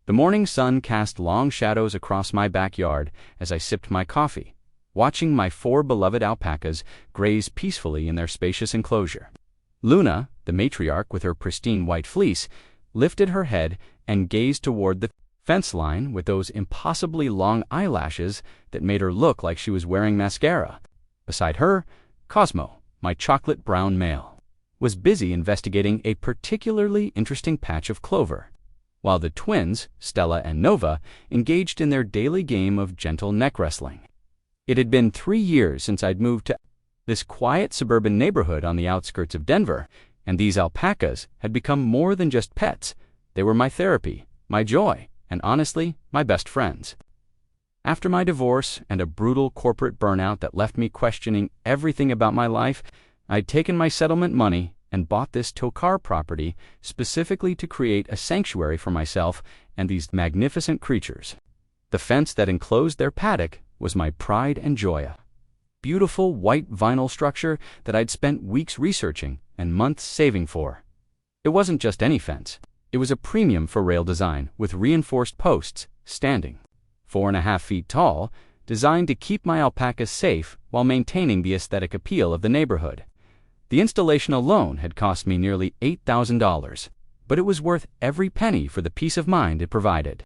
The morning sun cast long shadows across my backyard as I sipped my coffee, watching my 4 beloved alpacas graze peacefully in their spacious enclosure. Luna, the matriarch with her pristine white fleece, lifted her head and gazed toward the fence line with those impossibly long eyelashes that made her look like she was wearing mascara. Beside her, Cosmo, my chocolate-brown male, was busy investigating a particularly interesting patch of clover, while the twins, Stella and Nova, engaged in their daily game of gentle neck wrestling. It had been 3 years since I'd moved to this quiet suburban neighborhood on the outskirts of Denver, and these alpacas had become more than just pets. They were my therapy, my joy, and honestly, my best friends. After my divorce and a brutal corporate burnout that left me questioning everything about my life, I'd taken my settlement money and bought this Tokar property specifically to create a sanctuary for myself and these magnificent creatures. The fence that enclosed their paddock was my pride and joy. Beautiful white vinyl structure that I'd spent weeks researching and months saving for. It wasn't just any fence. It was a premium for rail design with reinforced posts, standing 4.5 feet tall, designed to keep my alpacas safe while maintaining the aesthetic appeal of the neighborhood. The installation alone had cost me nearly $8,000, but it was worth every penny for the peace of mind it provided.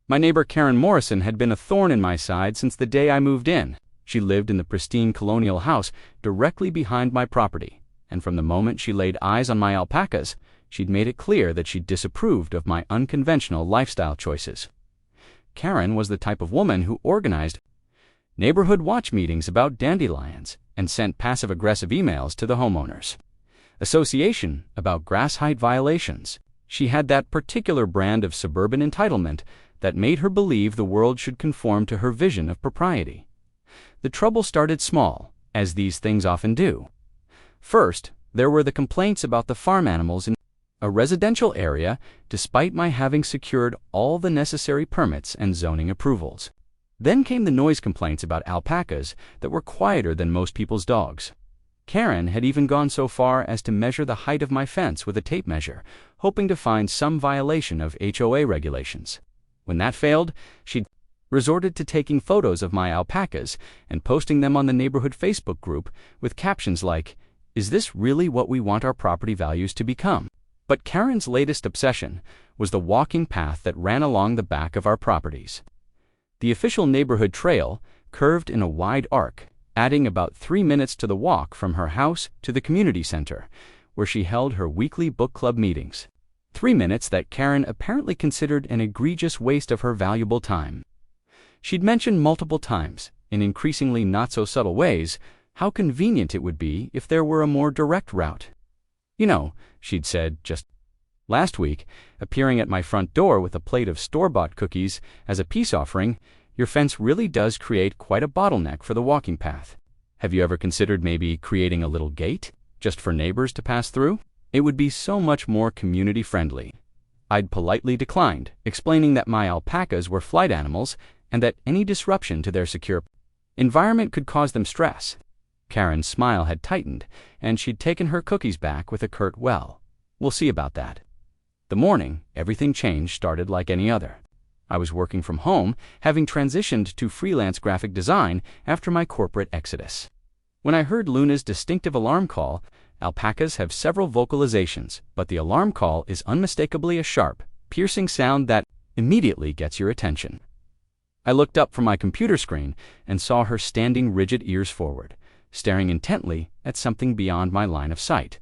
My neighbor Karen Morrison had been a thorn in my side since the day I moved in. She lived in the pristine colonial house directly behind my property, and from the moment she laid eyes on my alpacas, she'd made it clear that she disapproved of my unconventional lifestyle choices. Karen was the type of woman who organized neighborhood watch meetings about dandelions and sent passive-aggressive emails to the homeowners association about grass height violations. She had that particular brand of suburban entitlement that made her believe the world should conform to her vision of propriety. The trouble started small, as these things often do. First, there were the complaints about the farm animals in a residential area, despite my having secured all the necessary permits and zoning approvals. Then came the noise complaints about alpacas that were quieter than most people's dogs. Karen had even gone so far as to measure the height of my fence with a tape measure, hoping to find some violation of HOA regulations. When that failed, she'd resorted to taking photos of my alpacas and posting them on the neighborhood Facebook group with captions like, "Is this really what we want our property values to become?" But Karen's latest obsession was the walking path that ran along the back of our properties. The official neighborhood trail curved in a wide arc, adding about 3 minutes to the walk from her house to the community center, where she held her weekly book club meetings. 3 minutes that Karen apparently considered an egregious waste of her valuable time. She'd mentioned multiple times, in increasingly not-so-subtle ways, how convenient it would be if there were a more direct route. "You know," she'd said just last week, appearing at my front door with a plate of store-bought cookies as a peace offering, "your fence really does create quite a bottleneck for the walking path. Have you ever considered maybe creating a little gate, just for neighbors to pass through? It would be so much more community-friendly." I'd politely declined, explaining that my alpacas were flight animals and that any disruption to their secure environment could cause them stress. Karen's smile had tightened, and she'd taken her cookies back with a curt, "Well, we'll see about that." The morning everything changed started like any other. I was working from home, having transitioned to freelance graphic design after my corporate exodus. When I heard Luna's distinctive alarm call, alpacas have several vocalizations, but the alarm call is unmistakably a sharp, piercing sound that immediately gets your attention. I looked up from my computer screen and saw her standing rigid ears forward, staring intently at something beyond my line of sight.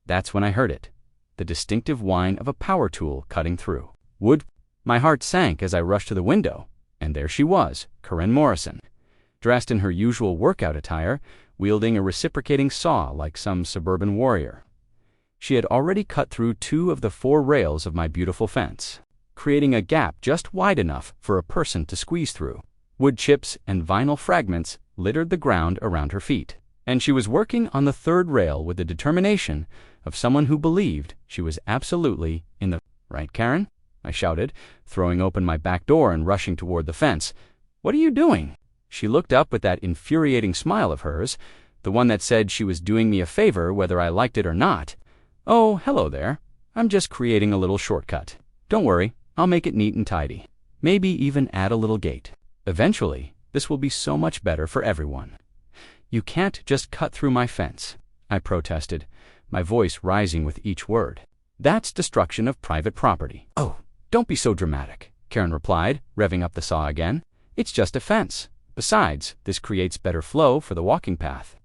That's when I heard it, the distinctive whine of a power tool cutting through wood. My heart sank as I rushed to the window, and there she was, Karen Morrison, dressed in her usual workout attire, wielding a reciprocating saw like some suburban warrior. She had already cut through 2 of the 4 rails of my beautiful fence, creating a gap just wide enough for a person to squeeze through. Wood chips and vinyl fragments littered the ground around her feet, and she was working on the 3rd rail with the determination of someone who believed she was absolutely in the right. "Karen?" I shouted, throwing open my back door and rushing toward the fence. "What are you doing?" She looked up with that infuriating smile of hers, the one that said she was doing me a favor whether I liked it or not. "Oh, hello there. I'm just creating a little shortcut. Don't worry, I'll make it neat and tidy. Maybe even add a little gate. Eventually, this will be so much better for everyone. You can't just cut through my fence, I protested, my voice rising with each word. That's destruction of private property. Oh, don't be so dramatic, Karen replied, revving up the saw again. It's just a fence. Besides, this creates better flow for the walking path.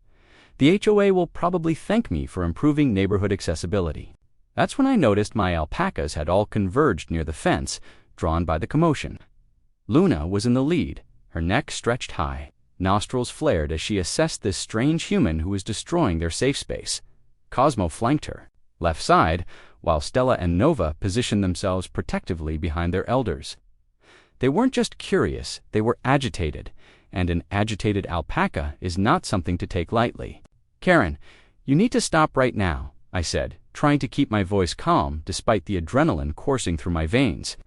The HOA will probably thank me for improving neighborhood accessibility. That's when I noticed my alpacas had all converged near the fence, drawn by the commotion. Luna was in the lead, her neck stretched high, nostrils flared as she assessed this strange human who was destroying their safe space. Cosmo flanked her, left side, while Stella and Nova positioned themselves protectively behind their elders. They weren't just curious, they were agitated, and an agitated alpaca is not something to take lightly. Karen, you need to stop right now, I said, trying to keep my voice calm despite the adrenaline coursing through my veins.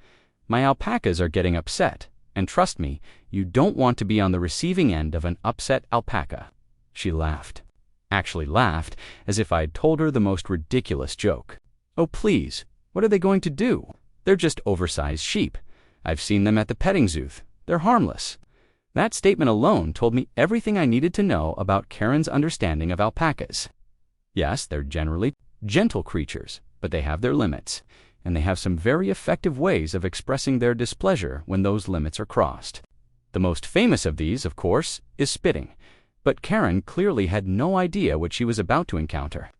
My alpacas are getting upset, and trust me, you don't want to be on the receiving end of an upset alpaca. She laughed. Actually laughed, as if I'd told her the most ridiculous joke. Oh please, what are they going to do? They're just oversized sheep. I've seen them at the petting zoo. They're harmless. That statement alone told me everything I needed to know about Karen's understanding of alpacas. Yes, they're generally gentle creatures, but they have their limits, and they have some very effective ways of expressing their displeasure when those limits are crossed. The most famous of these, of course, is spitting, but Karen clearly had no idea what she was about to encounter.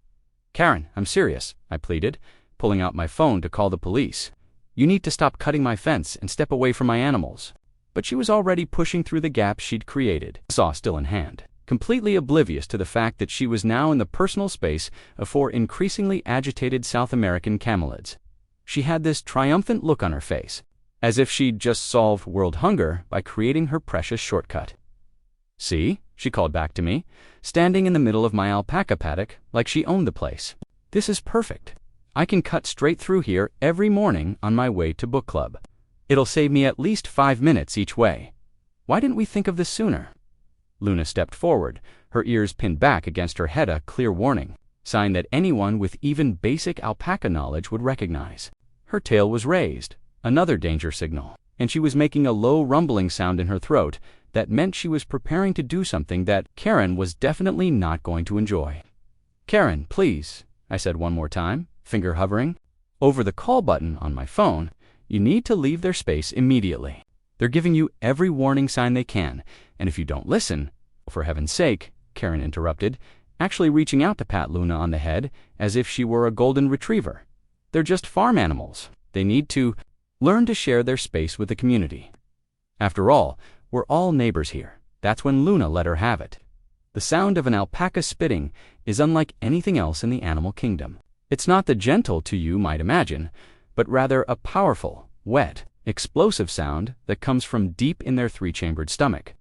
Karen, I'm serious, I pleaded, pulling out my phone to call the police. You need to stop cutting my fence and step away from my animals. But she was already pushing through the gap she'd created, saw still in hand, completely oblivious to the fact that she was now in the personal space of 4 increasingly agitated South American camelids. She had this triumphant look on her face, as if she'd just solved world hunger by creating her precious shortcut. See, she called back to me, standing in the middle of my alpaca paddock like she owned the place. This is perfect. I can cut straight through here every morning on my way to book club. It'll save me at least 5 minutes each way. Why didn't we think of this sooner? Luna stepped forward, her ears pinned back against her head, a clear warning, sign that anyone with even basic alpaca knowledge would recognize. Her tail was raised, another danger signal, and she was making a low rumbling sound in her throat that meant she was preparing to do something that Karen was definitely not going to enjoy. Karen, please, I said one more time, finger hovering over the call button on my phone. You need to leave their space immediately. They're giving you every warning sign they can, and if you don't listen, for heaven's sake, Karen interrupted, actually reaching out to pat Luna on the head as if she were a golden retriever. They're just farm animals. They need to learn to share their space with the community. After all, we're all neighbors here. That's when Luna let her have it. The sound of an alpaca spitting is unlike anything else in the animal kingdom. It's not the gentle to you might imagine, but rather a powerful, wet, explosive sound that comes from deep in their 3-chambered stomach.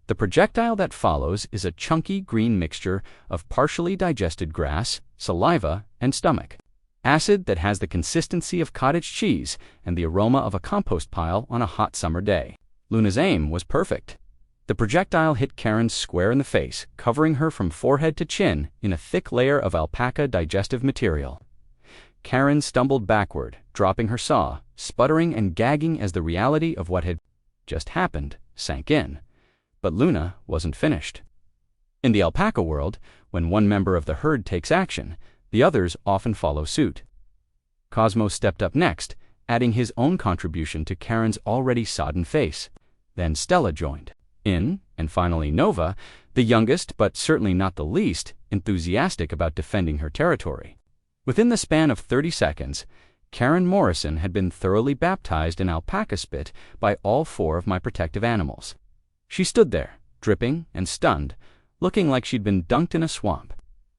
The projectile that follows is a chunky green mixture of partially digested grass, saliva, and stomach. Acid that has the consistency of cottage cheese and the aroma of a compost pile on a hot summer day. Luna's aim was perfect. The projectile hit Karen square in the face, covering her from forehead to chin in a thick layer of alpaca digestive material. Karen stumbled backward, dropping her saw, sputtering and gagging as the reality of what had just happened sank in. But Luna wasn't finished. In the alpaca world, when one member of the herd takes action, the others often follow suit. Cosmo stepped up next, adding his own contribution to Karen's already sodden face. Then Stella joined in, and finally Nova, the youngest but certainly not the least enthusiastic about defending her territory. Within the span of 30 seconds, Karen Morrison had been thoroughly baptized in alpaca spit by all 4 of my protective animals. She stood there, dripping and stunned, looking like she'd been dunked in a swamp.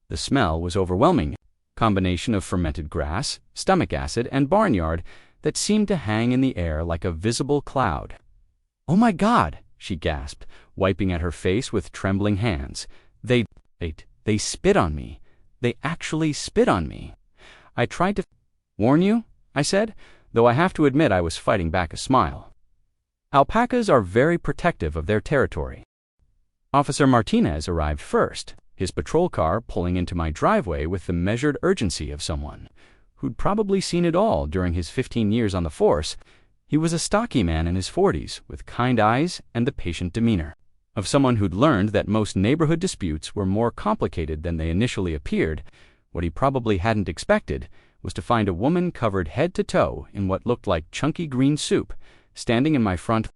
The smell was overwhelming, a combination of fermented grass, stomach acid, and barnyard that seemed to hang in the air like a visible cloud. "Oh my God!" she gasped, wiping at her face with trembling hands. They spit on me. They actually spit on me. I tried to warn you, I said, though I have to admit I was fighting back a smile. Alpacas are very protective of their territory. Officer Martinez arrived first, his patrol car pulling into my driveway with the measured urgency of someone who'd probably seen it all during his 15 years on the force He was a stocky man in his 40s, with kind eyes and the patient demeanor of someone who'd learned that most neighborhood disputes were more complicated than they initially appeared. What he probably hadn't expected was to find a woman covered head to toe in what looked like chunky green soup, standing in my front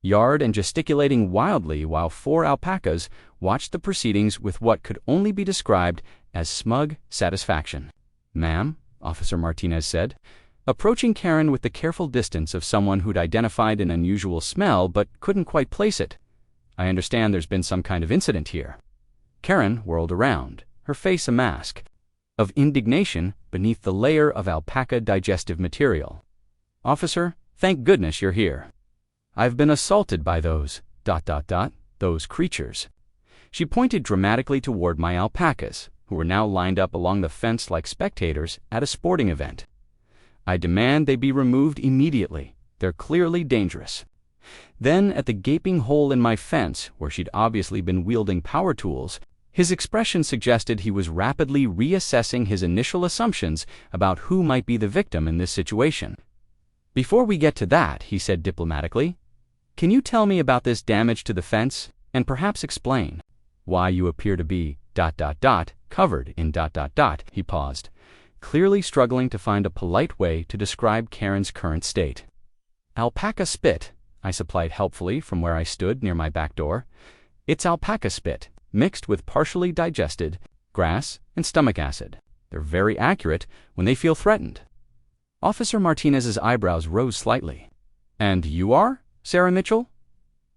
yard and gesticulating wildly while 4 alpacas watched the proceedings with what could only be described as smug satisfaction. "Ma'am," Officer Martinez said, approaching Karen with the careful distance of someone who'd identified an unusual smell but couldn't quite place it. "I understand there's been some kind of incident here." Karen whirled around, her face a mask of indignation beneath the layer of alpaca digestive material. "Officer, thank goodness you're here. I've been assaulted by those creatures." She pointed dramatically toward my alpacas, who were now lined up along the fence like spectators at a sporting event. "I demand they be removed immediately. They're clearly dangerous." Then, at the gaping hole in my fence, where she'd obviously been wielding power tools, his expression suggested he was rapidly reassessing his initial assumptions about who might be the victim in this situation. "Before we get to that," he said diplomatically, "can you tell me about this damage to the fence, and perhaps explain why you appear to be covered in He paused, clearly struggling to find a polite way to describe Karen's current state. "Alpaca spit," I supplied helpfully from where I stood near my back door. "It's alpaca spit, mixed with partially digested grass and stomach acid. They're very accurate when they feel threatened." Officer Martinez's eyebrows rose slightly. "And you are, Sarah Mitchell?"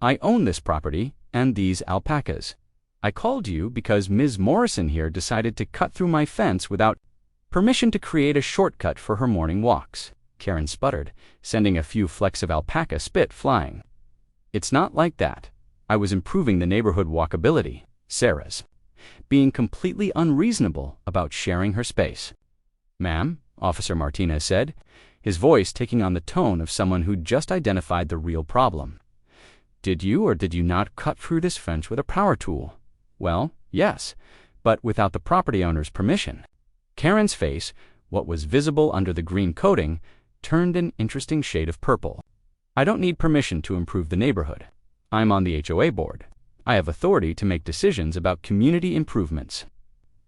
"I own this property and these alpacas. I called you because Ms. Morrison here decided to cut through my fence without permission to create a shortcut for her morning walks," Karen sputtered, sending a few flecks of alpaca spit flying. "It's not like that. I was improving the neighborhood walkability, Sarah's, being completely unreasonable about sharing her space." "Ma'am," Officer Martinez said, his voice taking on the tone of someone who'd just identified the real problem. "Did you or did you not cut through this fence with a power tool?" "Well, yes, but without the property owner's permission." Karen's face, what was visible under the green coating, turned an interesting shade of purple. "I don't need permission to improve the neighborhood. I'm on the HOA board. I have authority to make decisions about community improvements."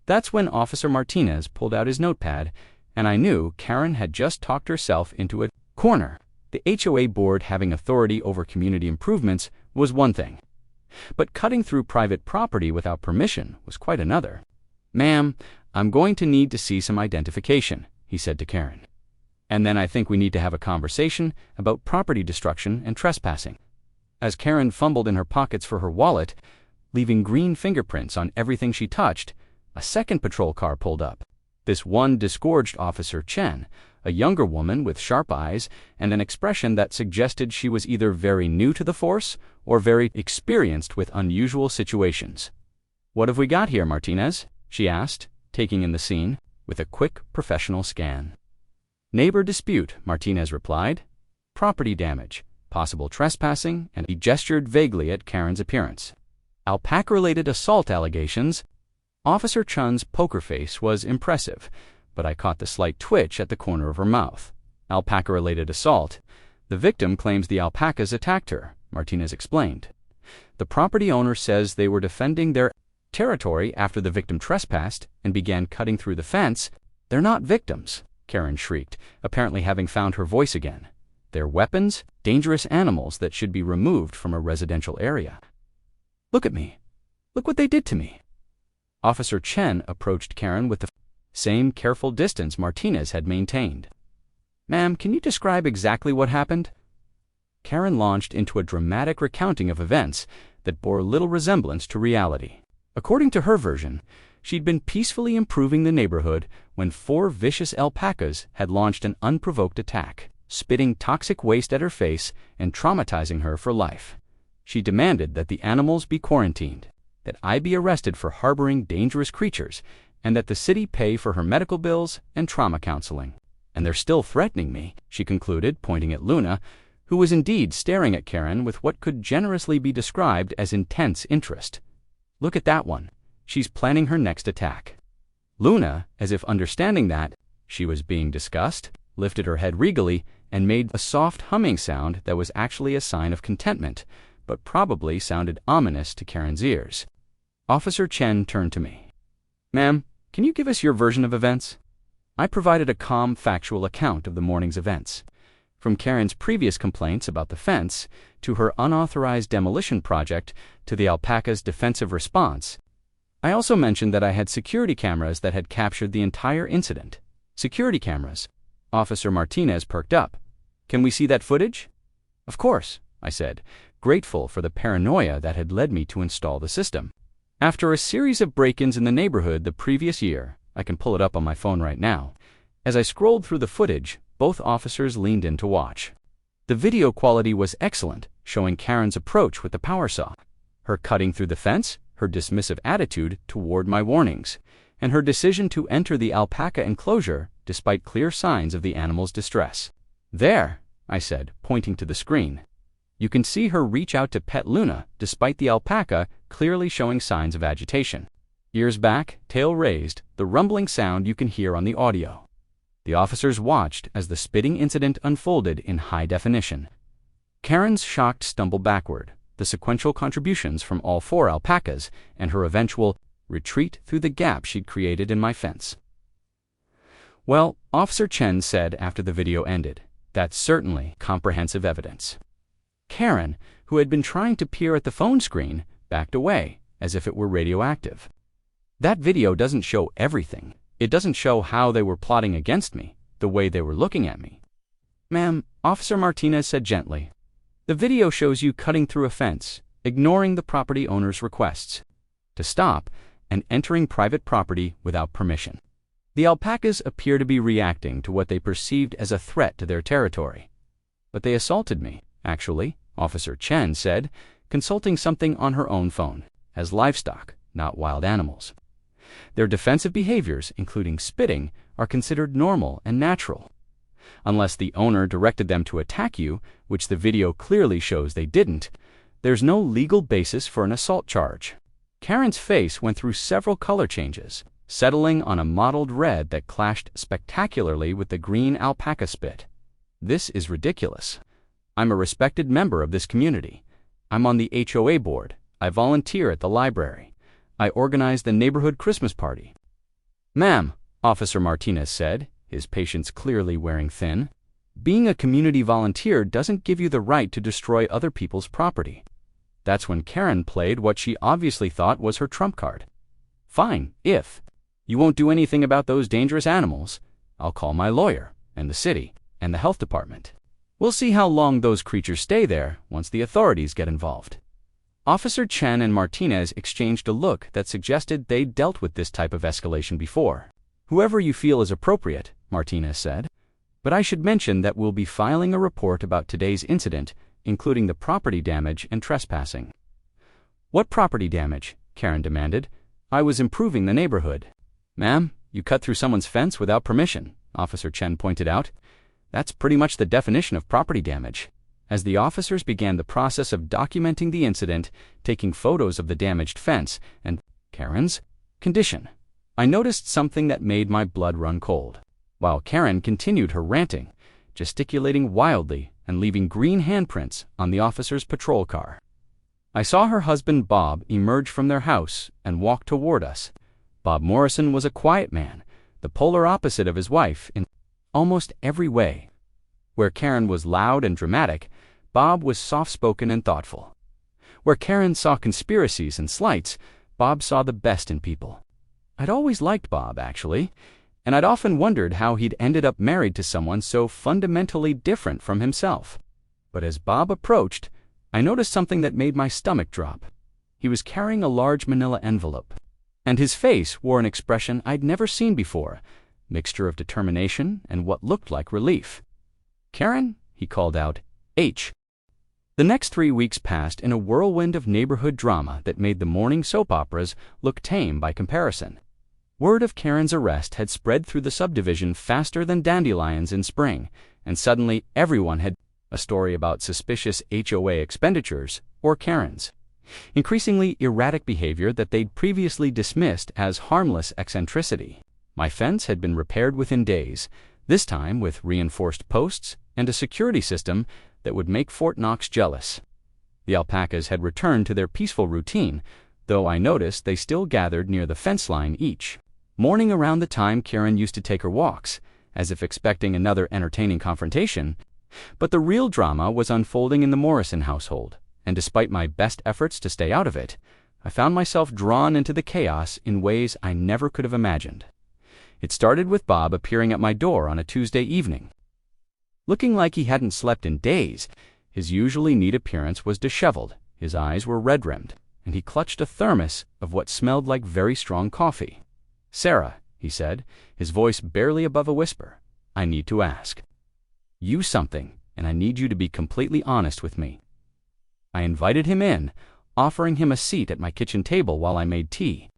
That's when Officer Martinez pulled out his notepad, and I knew Karen had just talked herself into a corner. The HOA board having authority over community improvements was one thing, but cutting through private property without permission was quite another. "Ma'am, I'm going to need to see some identification," he said to Karen. "And then I think we need to have a conversation about property destruction and trespassing." As Karen fumbled in her pockets for her wallet, leaving green fingerprints on everything she touched, a second patrol car pulled up. This one disgorged Officer Chen, a younger woman with sharp eyes and an expression that suggested she was either very new to the force or very experienced with unusual situations. "What have we got here, Martinez?" she asked, taking in the scene with a quick professional scan. "Neighbor dispute," Martinez replied. "Property damage, possible trespassing," and he gestured vaguely at Karen's appearance. "Alpaca-related assault allegations." Officer Chun's poker face was impressive, but I caught the slight twitch at the corner of her mouth. "Alpaca-related assault. The victim claims the alpacas attacked her," Martinez explained. "The property owner says they were defending their territory after the victim trespassed and began cutting through the fence." "They're not victims," Karen shrieked, apparently having found her voice again. "They're weapons, dangerous animals that should be removed from a residential area. Look at me. Look what they did to me." Officer Chen approached Karen with the same careful distance Martinez had maintained. "Ma'am, can you describe exactly what happened?" Karen launched into a dramatic recounting of events that bore little resemblance to reality. According to her version, she'd been peacefully improving the neighborhood when 4 vicious alpacas had launched an unprovoked attack, spitting toxic waste at her face and traumatizing her for life. She demanded that the animals be quarantined, that I be arrested for harboring dangerous creatures, and that the city pay for her medical bills and trauma counseling. "And they're still threatening me," she concluded, pointing at Luna, who was indeed staring at Karen with what could generously be described as intense interest. "Look at that one. She's planning her next attack." Luna, as if understanding that she was being discussed, lifted her head regally and made a soft humming sound that was actually a sign of contentment, but probably sounded ominous to Karen's ears. Officer Chen turned to me. "Ma'am, can you give us your version of events?" I provided a calm, factual account of the morning's events. From Karen's previous complaints about the fence, to her unauthorized demolition project, to the alpaca's defensive response. I also mentioned that I had security cameras that had captured the entire incident. Security cameras. Officer Martinez perked up. "Can we see that footage?" "Of course," I said, grateful for the paranoia that had led me to install the system. After a series of break-ins in the neighborhood the previous year, I can pull it up on my phone right now. As I scrolled through the footage, both officers leaned in to watch. The video quality was excellent, showing Karen's approach with the power saw, her cutting through the fence, her dismissive attitude toward my warnings, and her decision to enter the alpaca enclosure despite clear signs of the animal's distress. "There," I said, pointing to the screen. "You can see her reach out to pet Luna despite the alpaca clearly showing signs of agitation. Ears back, tail raised, the rumbling sound you can hear on the audio." The officers watched as the spitting incident unfolded in high definition. Karen's shocked stumble backward, the sequential contributions from all 4 alpacas, and her eventual retreat through the gap she'd created in my fence. "Well," Officer Chen said after the video ended, "that's certainly comprehensive evidence." Karen, who had been trying to peer at the phone screen, backed away, as if it were radioactive. "That video doesn't show everything. It doesn't show how they were plotting against me, the way they were looking at me." "Ma'am," Officer Martinez said gently, "the video shows you cutting through a fence, ignoring the property owner's requests to stop, and entering private property without permission. The alpacas appear to be reacting to what they perceived as a threat to their territory. But they assaulted me, actually," Officer Chen said, consulting something on her own phone, "as livestock, not wild animals. Their defensive behaviors, including spitting, are considered normal and natural. Unless the owner directed them to attack you, which the video clearly shows they didn't, there's no legal basis for an assault charge." Karen's face went through several color changes, settling on a mottled red that clashed spectacularly with the green alpaca spit. "This is ridiculous. I'm a respected member of this community. I'm on the HOA board. I volunteer at the library. I organize the neighborhood Christmas party." "Ma'am," Officer Martinez said, his patience clearly wearing thin, "being a community volunteer doesn't give you the right to destroy other people's property." That's when Karen played what she obviously thought was her trump card. "Fine, if you won't do anything about those dangerous animals, I'll call my lawyer, and the city, and the health department. We'll see how long those creatures stay there once the authorities get involved." Officer Chen and Martinez exchanged a look that suggested they'd dealt with this type of escalation before. "Whoever you feel is appropriate," Martinez said, "but I should mention that we'll be filing a report about today's incident, including the property damage and trespassing." "What property damage?" Karen demanded. "I was improving the neighborhood." "Ma'am, you cut through someone's fence without permission," Officer Chen pointed out. "That's pretty much the definition of property damage." As the officers began the process of documenting the incident, taking photos of the damaged fence and Karen's condition, I noticed something that made my blood run cold. While Karen continued her ranting, gesticulating wildly and leaving green handprints on the officer's patrol car, I saw her husband Bob emerge from their house and walk toward us. Bob Morrison was a quiet man, the polar opposite of his wife in almost every way. Where Karen was loud and dramatic, Bob was soft-spoken and thoughtful. Where Karen saw conspiracies and slights, Bob saw the best in people. I'd always liked Bob, actually, and I'd often wondered how he'd ended up married to someone so fundamentally different from himself. But as Bob approached, I noticed something that made my stomach drop. He was carrying a large manila envelope, and his face wore an expression I'd never seen before, mixture of determination and what looked like relief. "Karen," he called out, "H." The next 3 weeks passed in a whirlwind of neighborhood drama that made the morning soap operas look tame by comparison. Word of Karen's arrest had spread through the subdivision faster than dandelions in spring, and suddenly everyone had a story about suspicious HOA expenditures or Karen's increasingly erratic behavior that they'd previously dismissed as harmless eccentricity. My fence had been repaired within days, this time with reinforced posts, and a security system that would make Fort Knox jealous. The alpacas had returned to their peaceful routine, though I noticed they still gathered near the fence line each morning around the time Karen used to take her walks, as if expecting another entertaining confrontation. But the real drama was unfolding in the Morrison household, and despite my best efforts to stay out of it, I found myself drawn into the chaos in ways I never could have imagined. It started with Bob appearing at my door on a Tuesday evening. Looking like he hadn't slept in days, his usually neat appearance was disheveled, his eyes were red-rimmed, and he clutched a thermos of what smelled like very strong coffee. "Sarah," he said, his voice barely above a whisper, "I need to ask you something, and I need you to be completely honest with me." I invited him in, offering him a seat at my kitchen table while I made tea.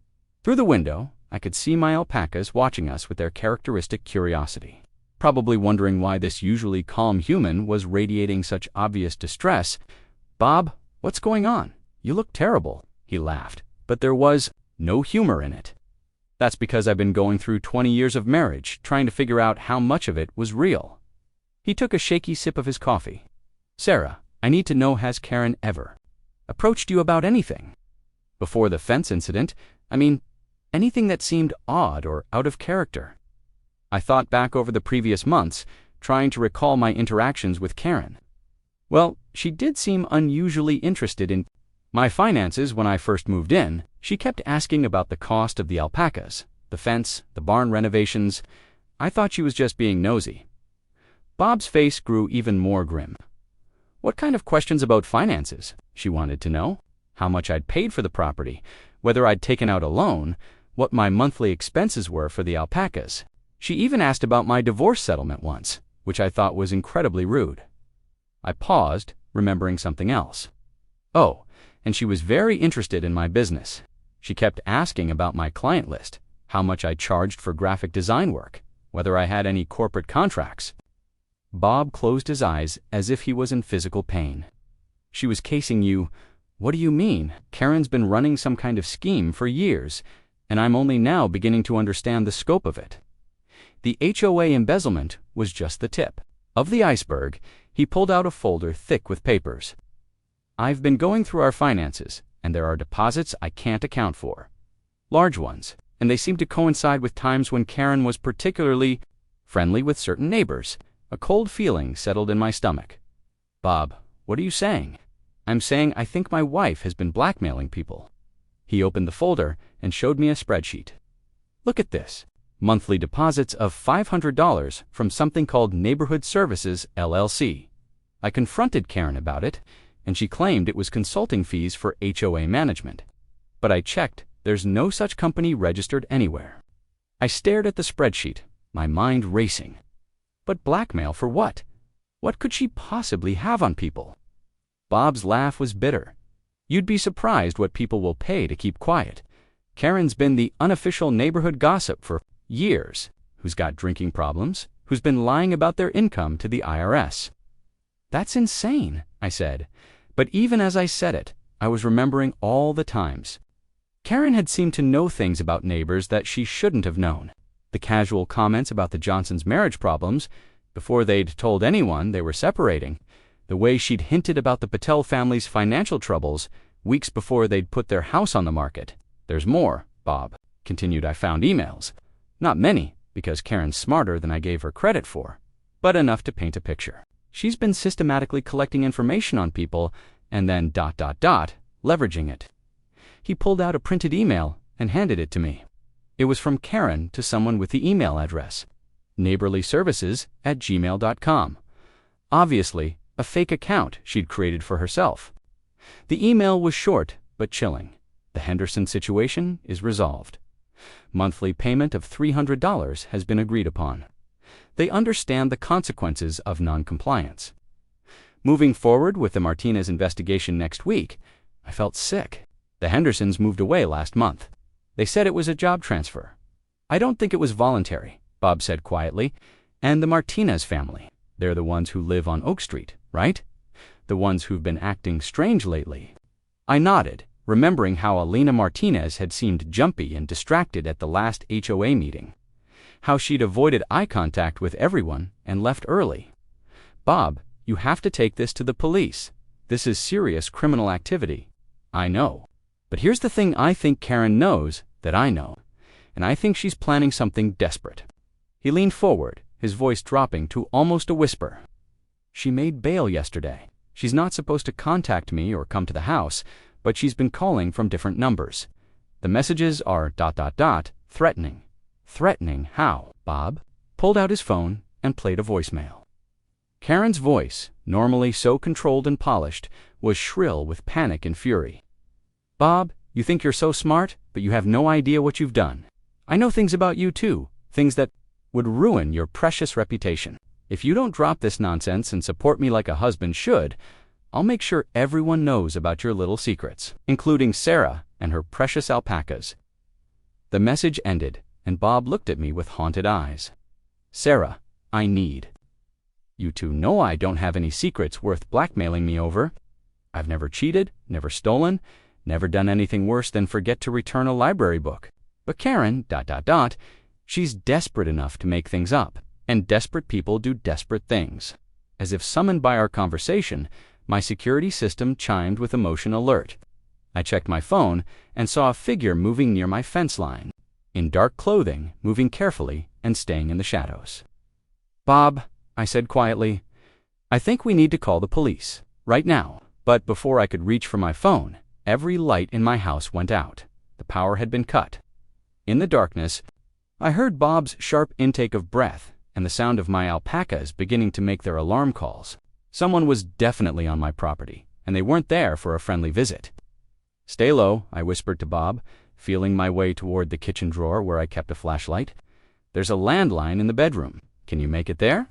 Through the window, I could see my alpacas watching us with their characteristic curiosity, probably wondering why this usually calm human was radiating such obvious distress. "Bob, what's going on? You look terrible," he laughed, but there was no humor in it. "That's because I've been going through 20 years of marriage, trying to figure out how much of it was real." He took a shaky sip of his coffee. "Sarah, I need to know, has Karen ever approached you about anything? Before the fence incident, I mean, anything that seemed odd or out of character?" I thought back over the previous months, trying to recall my interactions with Karen. Well, she did seem unusually interested in my finances when I first moved in. She kept asking about the cost of the alpacas, the fence, the barn renovations. I thought she was just being nosy. Bob's face grew even more grim. What kind of questions about finances? She wanted to know. How much I'd paid for the property, whether I'd taken out a loan, what my monthly expenses were for the alpacas. She even asked about my divorce settlement once, which I thought was incredibly rude. I paused, remembering something else. Oh, and she was very interested in my business. She kept asking about my client list, how much I charged for graphic design work, whether I had any corporate contracts. Bob closed his eyes as if he was in physical pain. "She was casing you. What do you mean? Karen's been running some kind of scheme for years, and I'm only now beginning to understand the scope of it." The HOA embezzlement was just the tip of the iceberg. He pulled out a folder thick with papers. "I've been going through our finances, and there are deposits I can't account for. Large ones, and they seem to coincide with times when Karen was particularly friendly with certain neighbors." A cold feeling settled in my stomach. "Bob, what are you saying?" "I'm saying I think my wife has been blackmailing people." He opened the folder and showed me a spreadsheet. "Look at this. Monthly deposits of $500 from something called Neighborhood Services, LLC. I confronted Karen about it, and she claimed it was consulting fees for HOA management. But I checked, there's no such company registered anywhere." I stared at the spreadsheet, my mind racing. But blackmail for what? What could she possibly have on people? Bob's laugh was bitter. "You'd be surprised what people will pay to keep quiet. Karen's been the unofficial neighborhood gossip for years. Who's got drinking problems? Who's been lying about their income to the IRS?" "That's insane," I said. But even as I said it, I was remembering all the times Karen had seemed to know things about neighbors that she shouldn't have known. The casual comments about the Johnsons' marriage problems, before they'd told anyone they were separating. The way she'd hinted about the Patel family's financial troubles weeks before they'd put their house on the market. "There's more," Bob continued. "I found emails. Not many, because Karen's smarter than I gave her credit for, but enough to paint a picture. She's been systematically collecting information on people and then ... leveraging it." He pulled out a printed email and handed it to me. It was from Karen to someone with the email address neighborlyservices@gmail.com. Obviously, a fake account she'd created for herself. The email was short but chilling. "The Henderson situation is resolved. Monthly payment of $300 has been agreed upon. They understand the consequences of noncompliance. Moving forward with the Martinez investigation next week." I felt sick. "The Hendersons moved away last month. They said it was a job transfer." "I don't think it was voluntary," Bob said quietly. "And the Martinez family, they're the ones who live on Oak Street, right? The ones who've been acting strange lately." I nodded, remembering how Alina Martinez had seemed jumpy and distracted at the last HOA meeting. How she'd avoided eye contact with everyone and left early. Bob, you have to take this to the police. This is serious criminal activity. I know. But here's the thing, I think Karen knows that I know, and I think she's planning something desperate. He leaned forward, his voice dropping to almost a whisper. She made bail yesterday. She's not supposed to contact me or come to the house, but she's been calling from different numbers. The messages are ... threatening. Threatening how? Bob pulled out his phone and played a voicemail. Karen's voice, normally so controlled and polished, was shrill with panic and fury. Bob, you think you're so smart, but you have no idea what you've done. I know things about you too, things that would ruin your precious reputation. If you don't drop this nonsense and support me like a husband should, I'll make sure everyone knows about your little secrets, including Sarah and her precious alpacas. The message ended, and Bob looked at me with haunted eyes. Sarah, I need. You two know I don't have any secrets worth blackmailing me over. I've never cheated, never stolen, never done anything worse than forget to return a library book. But Karen, she's desperate enough to make things up, and desperate people do desperate things. As if summoned by our conversation, my security system chimed with emotion alert. I checked my phone and saw a figure moving near my fence line, in dark clothing, moving carefully and staying in the shadows. Bob, I said quietly, I think we need to call the police, right now. But before I could reach for my phone, every light in my house went out. The power had been cut. In the darkness, I heard Bob's sharp intake of breath and the sound of my alpacas beginning to make their alarm calls. Someone was definitely on my property, and they weren't there for a friendly visit. Stay low, I whispered to Bob, feeling my way toward the kitchen drawer where I kept a flashlight. There's a landline in the bedroom. Can you make it there?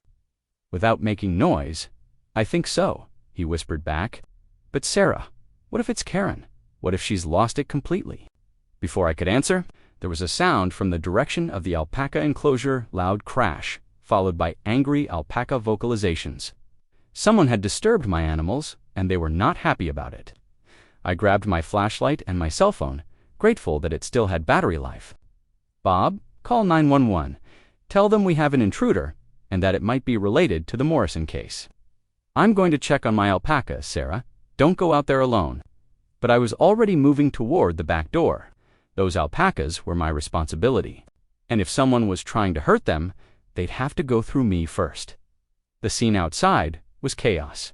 Without making noise, I think so, he whispered back. But Sarah, what if it's Karen? What if she's lost it completely? Before I could answer, there was a sound from the direction of the alpaca enclosure, loud crash, followed by angry alpaca vocalizations. Someone had disturbed my animals, and they were not happy about it. I grabbed my flashlight and my cell phone, grateful that it still had battery life. Bob, call 911. Tell them we have an intruder, and that it might be related to the Morrison case. I'm going to check on my alpacas, Sarah. Don't go out there alone. But I was already moving toward the back door. Those alpacas were my responsibility, and if someone was trying to hurt them, they'd have to go through me first. The scene outside was chaos.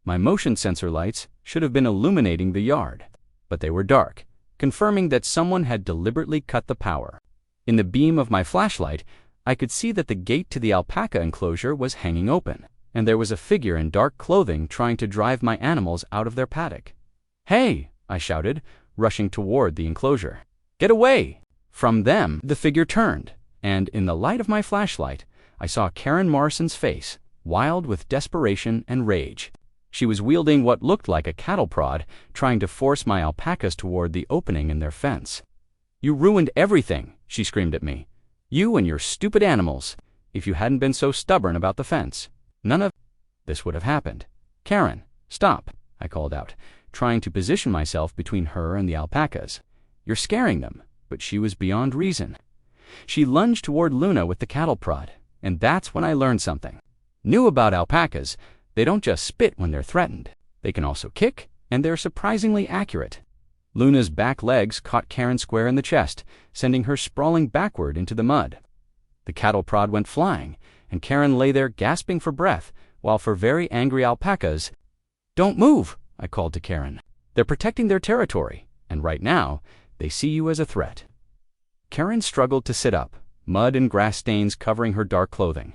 My motion sensor lights should have been illuminating the yard, but they were dark, confirming that someone had deliberately cut the power. In the beam of my flashlight, I could see that the gate to the alpaca enclosure was hanging open, and there was a figure in dark clothing trying to drive my animals out of their paddock. Hey, I shouted, rushing toward the enclosure. Get away! From them, the figure turned, and in the light of my flashlight, I saw Karen Morrison's face, wild with desperation and rage. She was wielding what looked like a cattle prod, trying to force my alpacas toward the opening in their fence. You ruined everything, she screamed at me. You and your stupid animals. If you hadn't been so stubborn about the fence, none of this would have happened. Karen, stop, I called out, trying to position myself between her and the alpacas. You're scaring them, but she was beyond reason. She lunged toward Luna with the cattle prod, and that's when I learned something. Knew about alpacas, they don't just spit when they're threatened. They can also kick, and they're surprisingly accurate. Luna's back legs caught Karen square in the chest, sending her sprawling backward into the mud. The cattle prod went flying, and Karen lay there gasping for breath, while for very angry alpacas, "Don't move," I called to Karen. "They're protecting their territory, and right now, they see you as a threat." Karen struggled to sit up, mud and grass stains covering her dark clothing.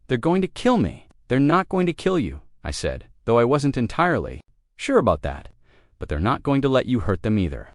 "They're going to kill me." "They're not going to kill you," I said, though I wasn't entirely sure about that. "But they're not going to let you hurt them either."